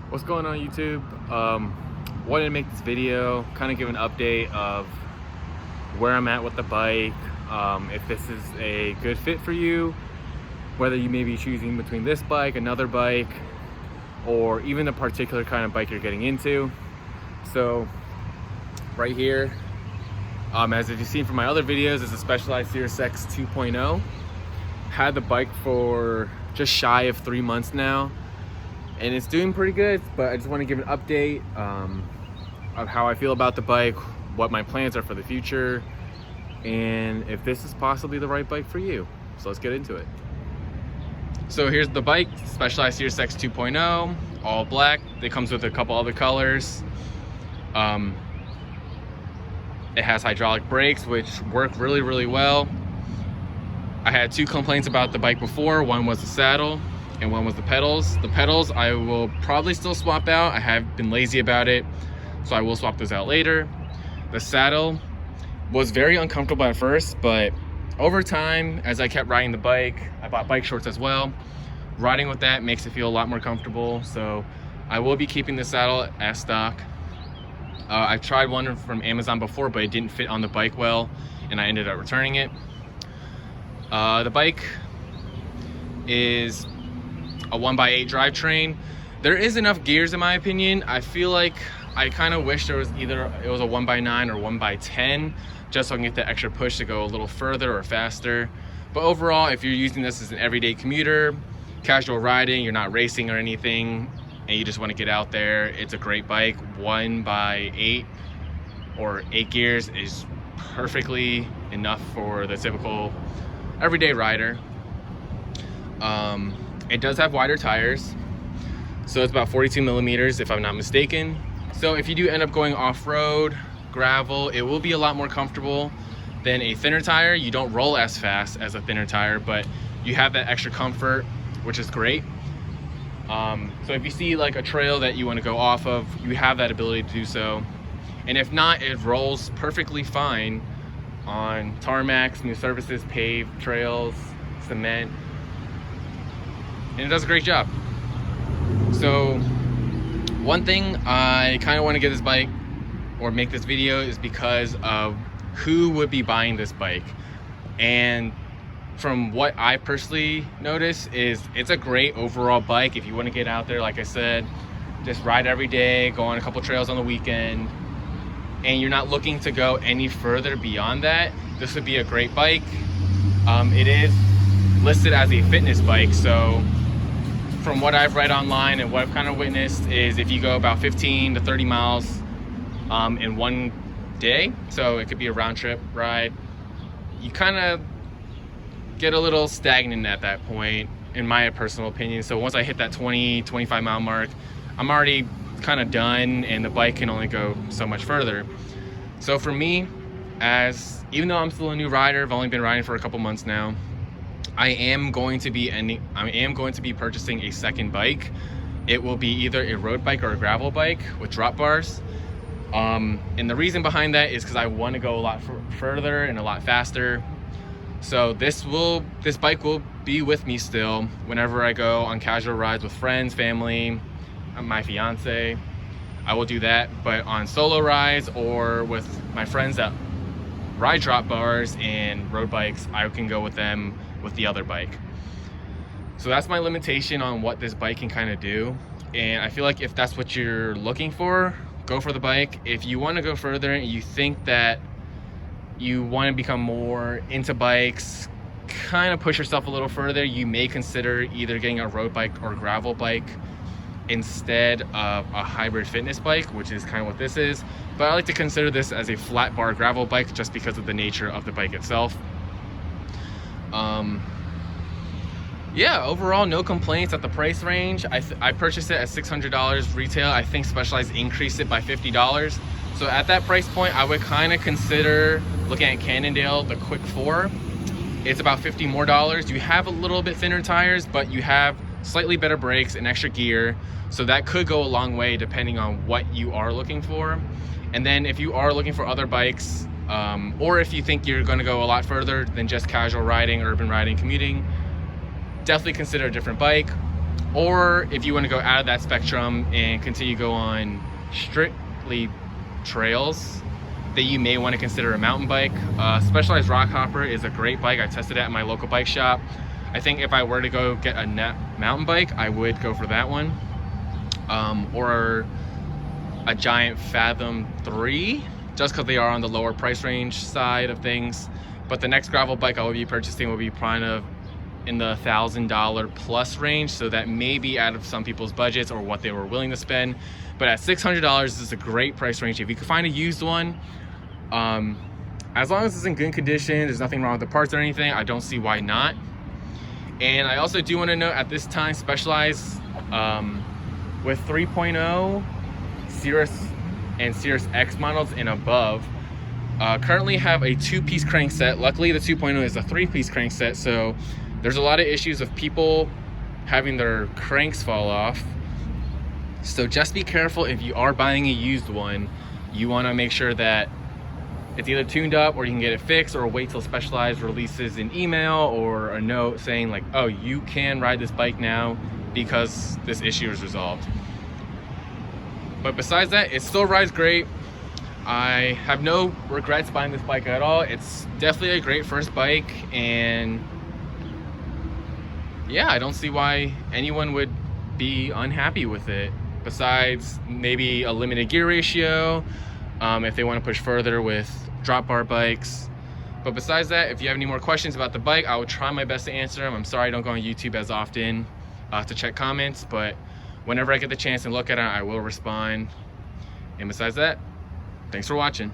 What's going on, YouTube? Wanted to make this video, kind of give an update of where I'm at with the bike, if this is a good fit for you, whether you may be choosing between this bike, another bike, or even the particular kind of bike you're getting into. So right here, as you've seen from my other videos, is a Specialized Sirrus X 2.0. Had the bike for just shy of 3 months now, and it's doing pretty good, but I just want to give an update of how I feel about the bike, what my plans are for the future, and if this is possibly the right bike for you. So let's get into it. So here's the bike, Specialized Sirrus X 2.0, all black. It comes with a couple other colors. It has hydraulic brakes, which work really, really well. I had 2 complaints about the bike before. One was the saddle and one was the pedals. The pedals I will probably still swap out. I have been lazy about it, so I will swap those out later. The saddle was very uncomfortable at first, but over time, as I kept riding the bike, I bought bike shorts as well. Riding with that makes it feel a lot more comfortable, so I will be keeping the saddle as stock. I've tried one from Amazon before, but it didn't fit on the bike well, and I ended up returning it. The bike is a 1x8 drivetrain. There is enough gears in my opinion. I feel like I kind of wish there was either it was a 1x9 or 1x10, just so I can get the extra push to go a little further or faster. But overall, if you're using this as an everyday commuter, casual riding, you're not racing or anything, and you just want to get out there, it's a great bike. 1x8 or 8 gears is perfectly enough for the typical everyday rider. It does have wider tires, so it's about 42 millimeters if I'm not mistaken. So if you do end up going off-road, gravel, it will be a lot more comfortable than a thinner tire. You don't roll as fast as a thinner tire, but you have that extra comfort, which is great. So if you see like a trail that you want to go off of, you have that ability to do so. And if not, it rolls perfectly fine on tarmacs, new surfaces, paved trails, cement, and it does a great job. So one thing I kind of want to get this bike or make this video is because of who would be buying this bike. And from what I personally notice is it's a great overall bike if you want to get out there, like I said, just ride every day, go on a couple trails on the weekend, and you're not looking to go any further beyond that. This would be a great bike. It is listed as a fitness bike, so from what I've read online and what I've kind of witnessed is if you go about 15 to 30 miles in one day, so it could be a round trip ride, you kind of get a little stagnant at that point, in my personal opinion. So once I hit that 20-25 mile mark, I'm already kind of done, and the bike can only go so much further. So for me, even though I'm still a new rider, I've only been riding for a couple months now, I am going to be purchasing a second bike. It will be either a road bike or a gravel bike with drop bars. And the reason behind that is because I want to go a lot further and a lot faster. So this bike will be with me still whenever I go on casual rides with friends, family, my fiance. I will do that, but on solo rides or with my friends that ride drop bars and road bikes, I can go with them with the other bike. So that's my limitation on what this bike can kind of do. And I feel like if that's what you're looking for, go for the bike. If you want to go further and you think that you want to become more into bikes, kind of push yourself a little further, you may consider either getting a road bike or gravel bike instead of a hybrid fitness bike, which is kind of what this is. But I like to consider this as a flat bar gravel bike just because of the nature of the bike itself. Yeah, overall no complaints at the price range. I purchased it at $600 retail. I think Specialized increased it by $50. So at that price point, I would kind of consider looking at Cannondale, the Quick 4. It's about $50 more. You have a little bit thinner tires, but you have slightly better brakes and extra gear. So that could go a long way depending on what you are looking for. And then if you are looking for other bikes, or if you think you're going to go a lot further than just casual riding, urban riding, commuting, definitely consider a different bike. Or if you want to go out of that spectrum and continue to go on strictly trails, that you may want to consider a mountain bike. Specialized Rockhopper is a great bike. I tested it at my local bike shop. I think if I were to go get a mountain bike, I would go for that one. Or a Giant Fathom 3, just because they are on the lower price range side of things. But the next gravel bike I will be purchasing will be kind of in the $1,000 plus range, so that may be out of some people's budgets or what they were willing to spend. But at $600, this is a great price range. If you can find a used one, as long as it's in good condition, there's nothing wrong with the parts or anything, I don't see why not. And I also do want to note at this time, Specialized with 3.0 Sirrus and Sirrus X models and above currently have a 2-piece crankset. Luckily the 2.0 is a 3-piece crankset, so there's a lot of issues of people having their cranks fall off. So just be careful if you are buying a used one. You want to make sure that it's either tuned up or you can get it fixed, or wait till Specialized releases an email or a note saying like, oh, you can ride this bike now because this issue is resolved. But besides that, it still rides great. I have no regrets buying this bike at all. It's definitely a great first bike, and yeah, I don't see why anyone would be unhappy with it, besides maybe a limited gear ratio, if they want to push further with drop bar bikes. But besides that, if you have any more questions about the bike, I will try my best to answer them. I'm sorry I don't go on YouTube as often to check comments, but whenever I get the chance and look at it, I will respond. And besides that, thanks for watching.